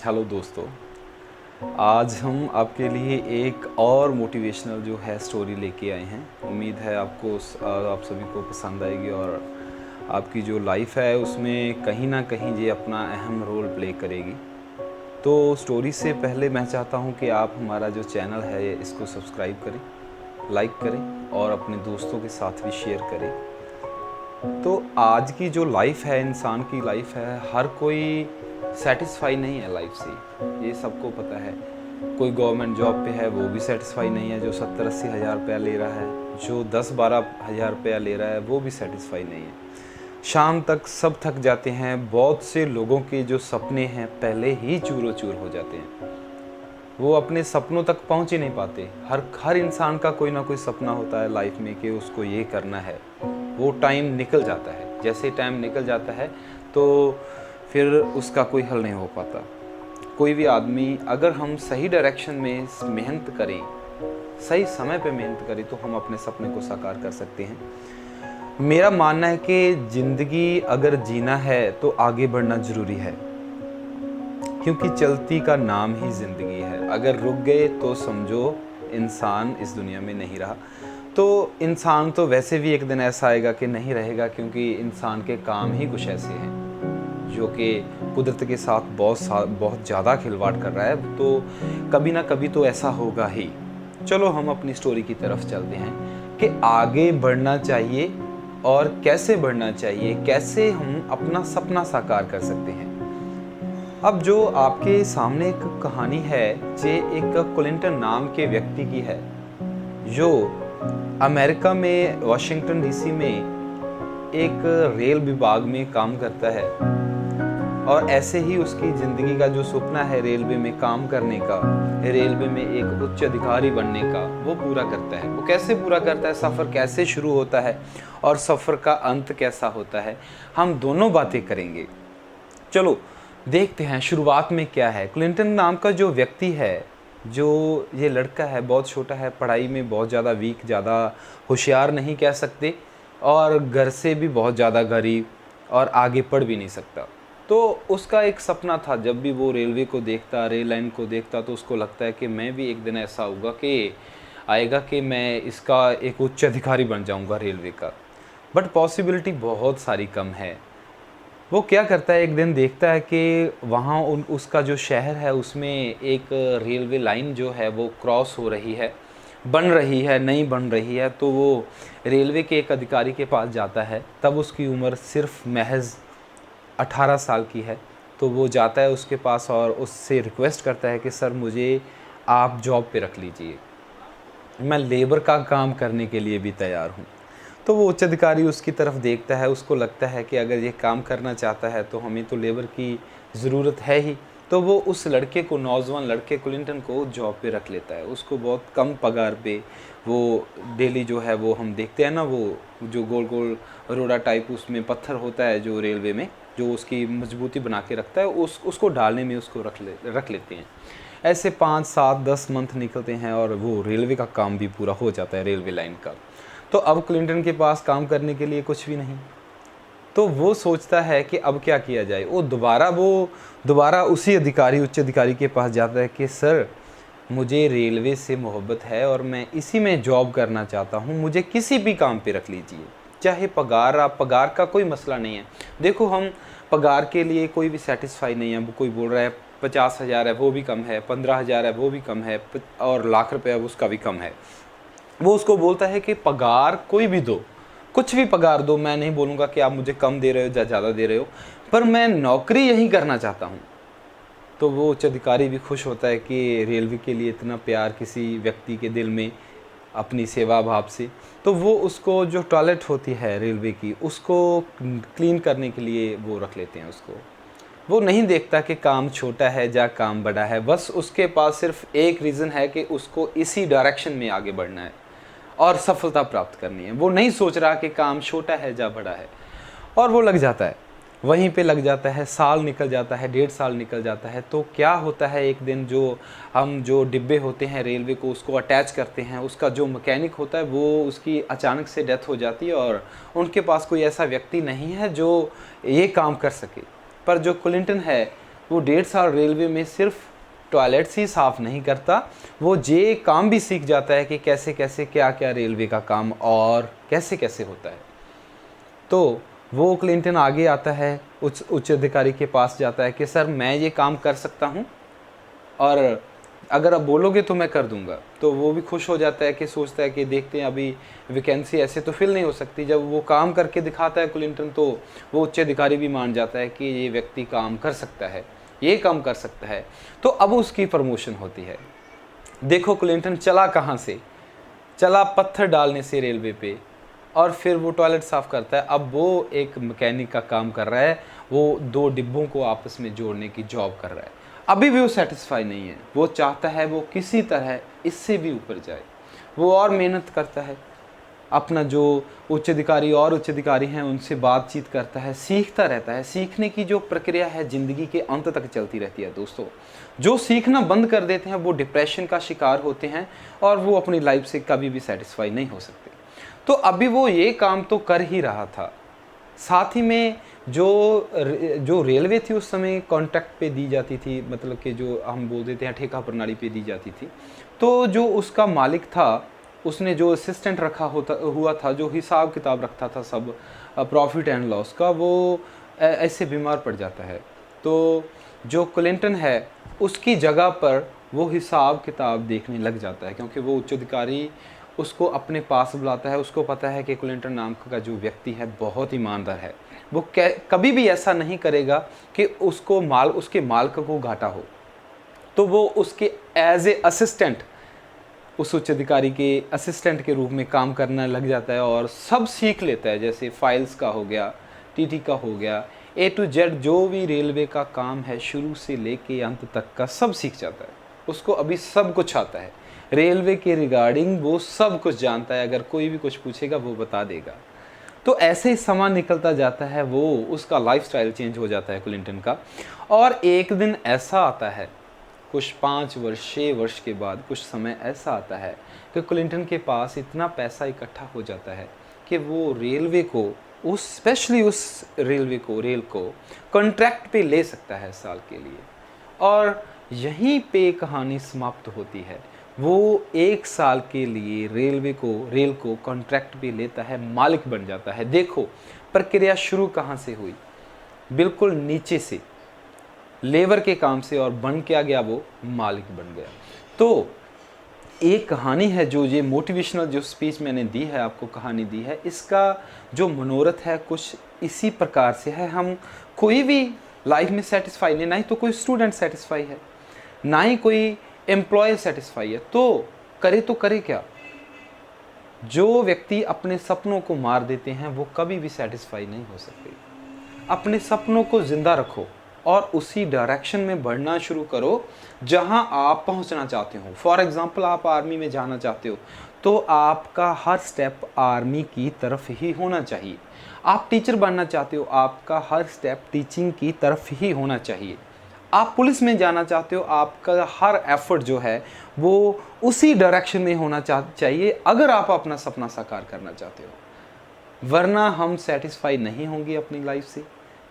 Hello दोस्तों। आज हम आपके लिए एक और मोटिवेशनल जो है स्टोरी लेके आए हैं। उम्मीद है आप सभी को पसंद आएगी और आपकी जो लाइफ है उसमें कहीं ना कहीं ये अपना अहम रोल प्ले करेगी। तो स्टोरी से पहले मैं चाहता हूँ कि आप हमारा जो चैनल है इसको सब्सक्राइब करें, लाइक करें और अपने दोस्तों के साथ भी शेयर करें। तो आज की जो लाइफ है, इंसान की लाइफ है, हर कोई सेटिस्फाई नहीं है लाइफ से, ये सबको पता है। कोई गवर्नमेंट जॉब पे है वो भी सेटिस्फाई नहीं है, जो 70-80 हज़ार रुपया ले रहा है, जो 10-12 हज़ार रुपया ले रहा है वो भी सेटिस्फाई नहीं है। शाम तक सब थक जाते हैं। बहुत से लोगों के जो सपने हैं पहले ही चूरो चूर हो जाते हैं, वो अपने सपनों तक पहुंच ही नहीं पाते। हर इंसान का कोई ना कोई सपना होता है लाइफ में कि उसको ये करना है। वो टाइम निकल जाता है, जैसे टाइम निकल जाता है तो फिर उसका कोई हल नहीं हो पाता। कोई भी आदमी अगर हम सही डायरेक्शन में मेहनत करें, सही समय पे मेहनत करें तो हम अपने सपने को साकार कर सकते हैं। मेरा मानना है कि ज़िंदगी अगर जीना है तो आगे बढ़ना ज़रूरी है, क्योंकि चलती का नाम ही ज़िंदगी है। अगर रुक गए तो समझो इंसान इस दुनिया में नहीं रहा। तो इंसान तो वैसे भी एक दिन ऐसा आएगा कि नहीं रहेगा, क्योंकि इंसान के काम ही कुछ ऐसे हैं जो कि कुदरत के साथ बहुत ज़्यादा खिलवाड़ कर रहा है। तो कभी ना कभी तो ऐसा होगा ही। चलो हम अपनी स्टोरी की तरफ चलते हैं कि आगे बढ़ना चाहिए और कैसे बढ़ना चाहिए, कैसे हम अपना सपना साकार कर सकते हैं। अब जो आपके सामने एक कहानी है, ये एक क्लिंटन नाम के व्यक्ति की है, जो अमेरिका में वाशिंगटन डीसी में एक रेल विभाग में काम करता है। और ऐसे ही उसकी ज़िंदगी का जो सपना है रेलवे में काम करने का, रेलवे में एक उच्च अधिकारी बनने का, वो पूरा करता है। वो कैसे पूरा करता है, सफ़र कैसे शुरू होता है और सफ़र का अंत कैसा होता है, हम दोनों बातें करेंगे। चलो देखते हैं शुरुआत में क्या है। क्लिंटन नाम का जो व्यक्ति है, जो ये लड़का है, बहुत छोटा है, पढ़ाई में बहुत ज़्यादा वीक, ज़्यादा होशियार नहीं कह सकते, और घर से भी बहुत ज़्यादा गरीब, और आगे पढ़ भी नहीं सकता। तो उसका एक सपना था, जब भी वो रेलवे को देखता, रेल लाइन को देखता, तो उसको लगता है कि मैं भी एक दिन ऐसा होगा कि आएगा कि मैं इसका एक उच्च अधिकारी बन जाऊंगा रेलवे का। बट पॉसिबिलिटी बहुत सारी कम है। वो क्या करता है, एक दिन देखता है कि वहाँ उसका जो शहर है उसमें एक रेलवे लाइन जो है वो क्रॉस हो रही है, बन रही है, नहीं बन रही है। तो वो रेलवे के एक अधिकारी के पास जाता है। तब उसकी उम्र सिर्फ महज 18 साल की है। तो वो जाता है उसके पास और उससे रिक्वेस्ट करता है कि सर मुझे आप जॉब पे रख लीजिए, मैं लेबर का काम करने के लिए भी तैयार हूँ। तो वो उच्च अधिकारी उसकी तरफ देखता है, उसको लगता है कि अगर ये काम करना चाहता है तो हमें तो लेबर की ज़रूरत है ही। तो वो उस लड़के को, नौजवान लड़के क्लिंटन को जॉब पे रख लेता है। उसको बहुत कम पगार पे वो डेली जो है, वो हम देखते हैं ना, वो जो गोल गोल रोड़ा टाइप उसमें पत्थर होता है जो रेलवे में, जो उसकी मजबूती बना के रखता है, उसको डालने में उसको रख लेते हैं। ऐसे 5, 7, 10 मंथ निकलते हैं और वो रेलवे का काम भी पूरा हो जाता है, रेलवे लाइन का। तो अब क्लिंटन के पास काम करने के लिए कुछ भी नहीं। तो वो सोचता है कि अब क्या किया जाए। वो दोबारा उसी उच्च अधिकारी के पास जाता है कि सर मुझे रेलवे से मोहब्बत है और मैं इसी में जॉब करना चाहता हूँ, मुझे किसी भी काम पे रख लीजिए, चाहे पगार का कोई मसला नहीं है। देखो हम पगार के लिए कोई भी सेटिस्फाई नहीं है। कोई बोल रहा है 50,000 है वो भी कम है, 15,000 है वो भी कम है, और लाख रुपया उसका भी कम है। वो उसको बोलता है कि पगार कोई भी दो, कुछ भी पगार दो, मैं नहीं बोलूँगा कि आप मुझे कम दे रहे हो या ज़्यादा दे रहे हो, पर मैं नौकरी यही करना चाहता हूँ। तो वो उच्च अधिकारी भी खुश होता है कि रेलवे के लिए इतना प्यार किसी व्यक्ति के दिल में, अपनी सेवा भाव से। तो वो उसको, जो टॉयलेट होती है रेलवे की, उसको क्लीन करने के लिए वो रख लेते हैं उसको। वो नहीं देखता कि काम छोटा है या काम बड़ा है, बस उसके पास सिर्फ एक रीज़न है कि उसको इसी डायरेक्शन में आगे बढ़ना है और सफलता प्राप्त करनी है। वो नहीं सोच रहा कि काम छोटा है या बड़ा है। और वो लग जाता है, वहीं पे लग जाता है। साल निकल जाता है, 1.5 साल निकल जाता है। तो क्या होता है, एक दिन जो डिब्बे होते हैं रेलवे को, उसको अटैच करते हैं, उसका जो मैकेनिक होता है वो, उसकी अचानक से डेथ हो जाती है और उनके पास कोई ऐसा व्यक्ति नहीं है जो ये काम कर सके। पर जो क्लिंटन है वो 1.5 साल रेलवे में सिर्फ टॉयलेट्स ही साफ़ नहीं करता, वो ये काम भी सीख जाता है कि कैसे कैसे क्या क्या रेलवे का काम और कैसे कैसे होता है। तो वो क्लिंटन आगे आता है, उच्च अधिकारी के पास जाता है कि सर मैं ये काम कर सकता हूँ और अगर आप बोलोगे तो मैं कर दूंगा। तो वो भी खुश हो जाता है कि सोचता है कि देखते हैं अभी वैकेंसी ऐसे तो फिल नहीं हो सकती। जब वो काम करके दिखाता है क्लिंटन, तो वो उच्च अधिकारी भी मान जाता है कि ये व्यक्ति काम कर सकता है, ये काम कर सकता है। तो अब उसकी प्रमोशन होती है। देखो क्लिंटन चला कहाँ से, चला पत्थर डालने से रेलवे पे, और फिर वो टॉयलेट साफ़ करता है। अब वो एक मैकेनिक का काम कर रहा है, वो 2 डिब्बों को आपस में जोड़ने की जॉब कर रहा है। अभी भी वो सेटिस्फाई नहीं है, वो चाहता है वो किसी तरह इससे भी ऊपर जाए। वो और मेहनत करता है, अपना जो उच्च अधिकारी हैं उनसे बातचीत करता है, सीखता रहता है। सीखने की जो प्रक्रिया है ज़िंदगी के अंत तक चलती रहती है दोस्तों। जो सीखना बंद कर देते हैं वो डिप्रेशन का शिकार होते हैं और वो अपनी लाइफ से कभी भी सेटिस्फाई नहीं हो सकते। तो अभी वो ये काम तो कर ही रहा था, साथ ही में जो रेलवे थी उस समय कॉन्ट्रैक्ट पे दी जाती थी, मतलब कि जो हम बोल देते हैं ठेका प्रणाली पे दी जाती थी। तो जो उसका मालिक था, उसने जो असिस्टेंट रखा हुआ था, जो हिसाब किताब रखता था सब प्रॉफिट एंड लॉस का, वो ऐसे बीमार पड़ जाता है। तो जो क्लिंटन है उसकी जगह पर वो हिसाब किताब देखने लग जाता है, क्योंकि वो उच्च अधिकारी उसको अपने पास बुलाता है। उसको पता है कि क्लिंटन नाम का जो व्यक्ति है बहुत ईमानदार है, वो कभी भी ऐसा नहीं करेगा कि उसके मालिक को घाटा हो। तो वो उसके एज ए असिस्टेंट, उस उच्च अधिकारी के असिस्टेंट के रूप में काम करना लग जाता है और सब सीख लेता है। जैसे फाइल्स का हो गया, टीटी का हो गया, A to Z जो भी रेलवे का काम है शुरू से लेके अंत तक का सब सीख जाता है। उसको अभी सब कुछ आता है रेलवे के रिगार्डिंग, वो सब कुछ जानता है। अगर कोई भी कुछ पूछेगा वो बता देगा। तो ऐसे ही समय निकलता जाता है, वो उसका लाइफस्टाइल चेंज हो जाता है क्लिंटन का। और एक दिन ऐसा आता है, कुछ 5 वर्ष 6 वर्ष के बाद कुछ समय ऐसा आता है कि क्लिंटन के पास इतना पैसा इकट्ठा हो जाता है कि वो रेलवे को, स्पेशली उस रेल को कॉन्ट्रैक्ट पे ले सकता है साल के लिए। और यहीं पे कहानी समाप्त होती है। वो 1 साल के लिए रेल को कॉन्ट्रैक्ट पे लेता है, मालिक बन जाता है। देखो प्रक्रिया शुरू कहाँ से हुई, बिल्कुल नीचे से, लेबर के काम से, और बन क्या गया, वो मालिक बन गया। तो एक कहानी है, जो ये मोटिवेशनल जो स्पीच मैंने दी है, आपको कहानी दी है, इसका जो मनोरथ है कुछ इसी प्रकार से है। हम कोई भी लाइफ में सेटिस्फाई नहीं, ना ही तो कोई स्टूडेंट सेटिस्फाई है, ना ही कोई एम्प्लॉय सेटिस्फाई है। तो करे क्या? जो व्यक्ति अपने सपनों को मार देते हैं वो कभी भी सेटिस्फाई नहीं हो सकते। अपने सपनों को जिंदा रखो और उसी डायरेक्शन में बढ़ना शुरू करो जहां आप पहुंचना चाहते हो। फॉर एग्जांपल, आप आर्मी में जाना चाहते हो तो आपका हर स्टेप आर्मी की तरफ ही होना चाहिए। आप टीचर बनना चाहते हो, आपका हर स्टेप टीचिंग की तरफ ही होना चाहिए। आप पुलिस में जाना चाहते हो, आपका हर एफर्ट जो है वो उसी डायरेक्शन में होना चाहिए, अगर आप अपना सपना साकार करना चाहते हो। वरना हम सेटिस्फाई नहीं होंगे अपनी लाइफ से,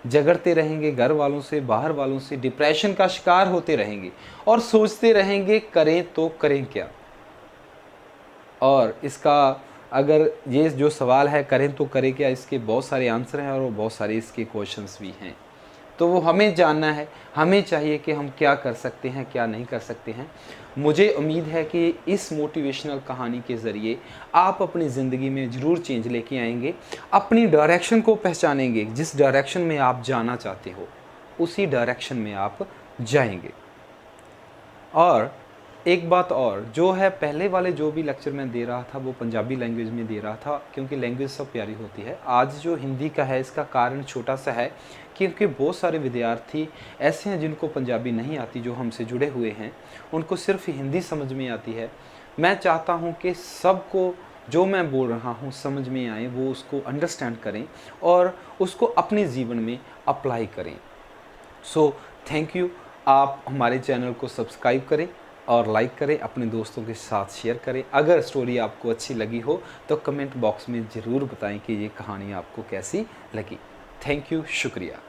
झगड़ते रहेंगे घर वालों से, बाहर वालों से, डिप्रेशन का शिकार होते रहेंगे और सोचते रहेंगे करें तो करें क्या। और इसका अगर ये जो सवाल है करें तो करें क्या, इसके बहुत सारे आंसर हैं और बहुत सारे इसके क्वेश्चंस भी हैं। तो वो हमें जानना है, हमें चाहिए कि हम क्या कर सकते हैं, क्या नहीं कर सकते हैं। मुझे उम्मीद है कि इस मोटिवेशनल कहानी के ज़रिए आप अपनी ज़िंदगी में ज़रूर चेंज लेके आएंगे, अपनी डायरेक्शन को पहचानेंगे। जिस डायरेक्शन में आप जाना चाहते हो उसी डायरेक्शन में आप जाएंगे। और एक बात और जो है, पहले वाले जो भी लेक्चर मैं दे रहा था वो पंजाबी लैंग्वेज में दे रहा था, क्योंकि लैंग्वेज सब प्यारी होती है। आज जो हिंदी का है इसका कारण छोटा सा है, क्योंकि बहुत सारे विद्यार्थी ऐसे हैं जिनको पंजाबी नहीं आती, जो हमसे जुड़े हुए हैं, उनको सिर्फ हिंदी समझ में आती है। मैं चाहता हूँ कि सबको जो मैं बोल रहा हूँ समझ में आए, वो उसको अंडरस्टैंड करें और उसको अपने जीवन में अप्लाई करें। So thank you. आप हमारे चैनल को सब्सक्राइब करें और लाइक करें, अपने दोस्तों के साथ शेयर करें। अगर स्टोरी आपको अच्छी लगी हो तो कमेंट बॉक्स में ज़रूर बताएं कि ये कहानी आपको कैसी लगी। थैंक यू, शुक्रिया।